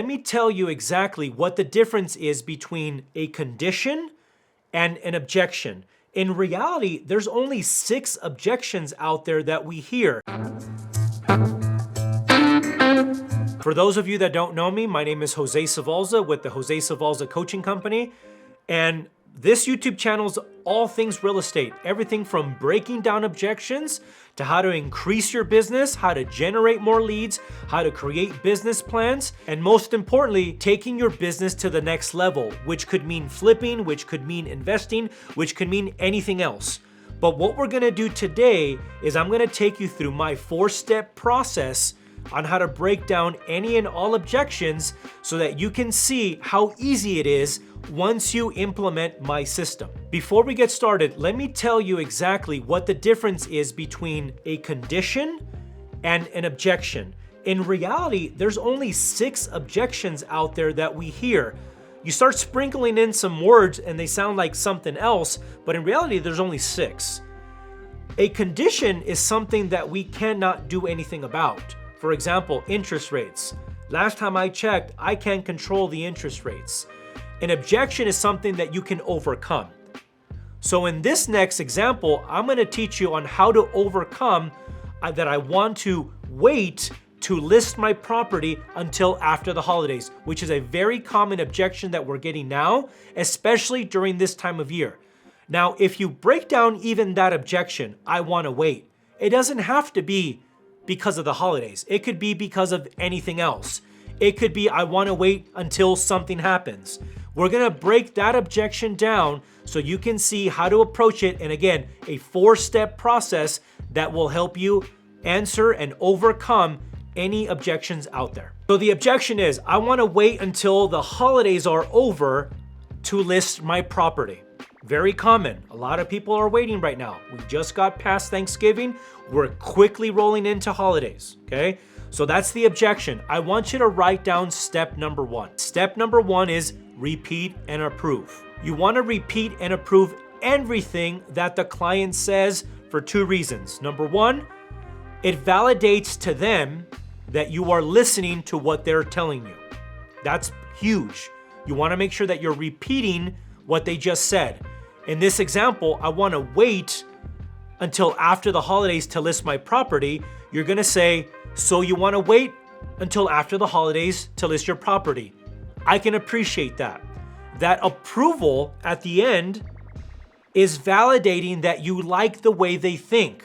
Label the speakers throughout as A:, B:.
A: me tell you exactly what the difference is between a condition and an objection. In reality, there's only 6 objections out there that we hear. For those of you that don't know me, my name is Jose Zavalza with the Jose Zavalza Coaching Company. And this YouTube channel is all things real estate. Everything from breaking down objections to how to increase your business, how to generate more leads, how to create business plans, and most importantly, taking your business to the next level, which could mean flipping, which could mean investing, which could mean anything else. But what we're gonna do today is I'm gonna take you through my 4-step process on how to break down any and all objections so that you can see how easy it is once you implement my system. Before we get started, let me tell you exactly what the difference is between a condition and an objection. In reality, there's only 6 objections out there that we hear. You start sprinkling in some words and they sound like something else, but in reality, there's only 6. A condition is something that we cannot do anything about. For example, interest rates. Last time I checked, I can't control the interest rates. An objection is something that you can overcome. So in this next example, I'm going to teach you on how to overcome that I want to wait to list my property until after the holidays, which is a very common objection that we're getting now, especially during this time of year. Now, if you break down even that objection, I want to wait, it doesn't have to be because of the holidays. It could be because of anything else. It could be I want to wait until something happens. We're going to break that objection down so you can see how to approach it. And again, a 4-step process that will help you answer and overcome any objections out there. So the objection is, I want to wait until the holidays are over to list my property. Very common. A lot of people are waiting right now. We just got past Thanksgiving. We're quickly rolling into holidays, okay? So that's the objection. I want you to write down step number 1. Step number 1 is repeat and approve. You want to repeat and approve everything that the client says for 2 reasons. Number 1, it validates to them that you are listening to what they're telling you. That's huge. You want to make sure that you're repeating what they just said. In this example, I want to wait until after the holidays to list my property. You're going to say, so you want to wait until after the holidays to list your property. I can appreciate that. That approval at the end is validating that you like the way they think.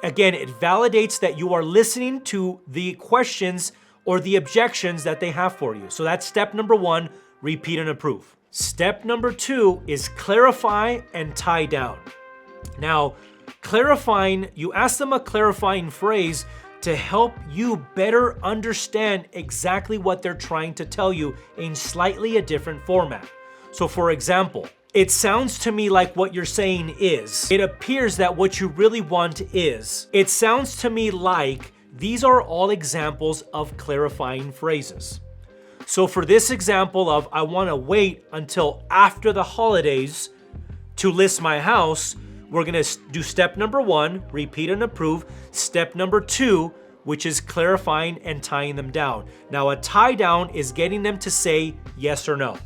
A: Again, it validates that you are listening to the questions or the objections that they have for you. So that's step number 1, repeat and approve. Step number 2 is clarify and tie down. Now, clarifying, you ask them a clarifying phrase to help you better understand exactly what they're trying to tell you in slightly a different format. So for example, it sounds to me like what you're saying is. It appears that what you really want is. It sounds to me like. These are all examples of clarifying phrases. So for this example of I want to wait until after the holidays to list my house, we're going to do step number 1, repeat and approve. Step number 2, which is clarifying and tying them down. Now a tie down is getting them to say yes or no.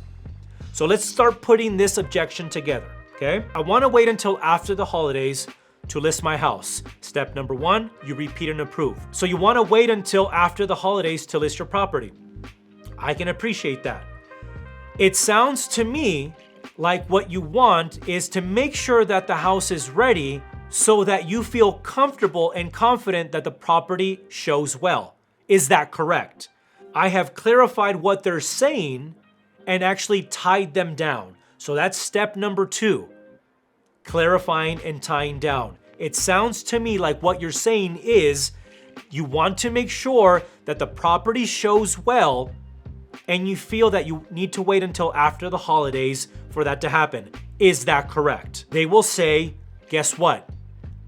A: So let's start putting this objection together, okay? I want to wait until after the holidays to list my house. Step number 1, you repeat and approve. So you want to wait until after the holidays to list your property. I can appreciate that. It sounds to me like what you want is to make sure that the house is ready so that you feel comfortable and confident that the property shows well. Is that correct? I have clarified what they're saying and actually tied them down. So that's step number 2, clarifying and tying down. It sounds to me like what you're saying is you want to make sure that the property shows well and you feel that you need to wait until after the holidays for that to happen. Is that correct? They will say, guess what?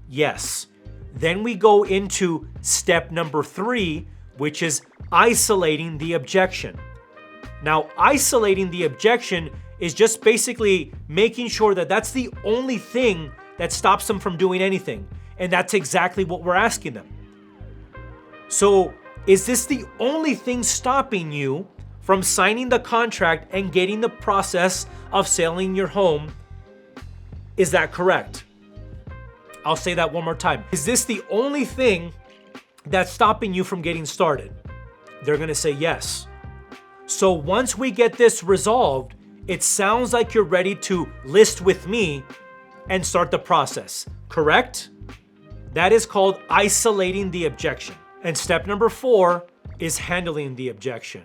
A: Yes. Then we go into step number 3, which is isolating the objection. Now, isolating the objection is just basically making sure that that's the only thing that stops them from doing anything. And that's exactly what we're asking them. So Is this the only thing stopping you from signing the contract and getting the process of selling your home? Is that correct? I'll say that one more time. Is this the only thing that's stopping you from getting started? They're gonna say yes. So once we get this resolved, it sounds like you're ready to list with me and start the process, correct? That is called isolating the objection. And step number 4 is handling the objection.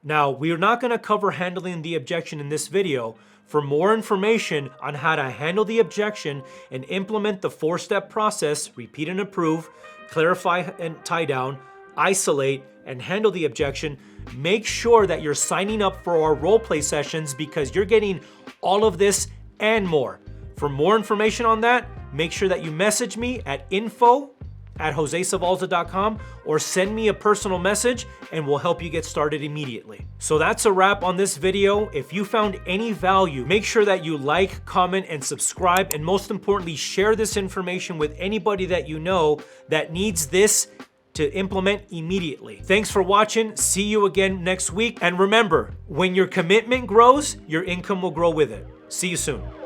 A: Now, we're not gonna cover handling the objection in this video. For more information on how to handle the objection and implement the 4-step process, repeat and approve, clarify and tie down, isolate, and handle the objection, make sure that you're signing up for our role play sessions because you're getting all of this and more. For more information on that, make sure that you message me at info@josezavalza.com or send me a personal message and we'll help you get started immediately. So that's a wrap on this video. If you found any value, make sure that you like, comment, and subscribe, and most importantly, share this information with anybody that you know that needs this to implement immediately. Thanks for watching. See you again next week. And remember, when your commitment grows, your income will grow with it. See you soon.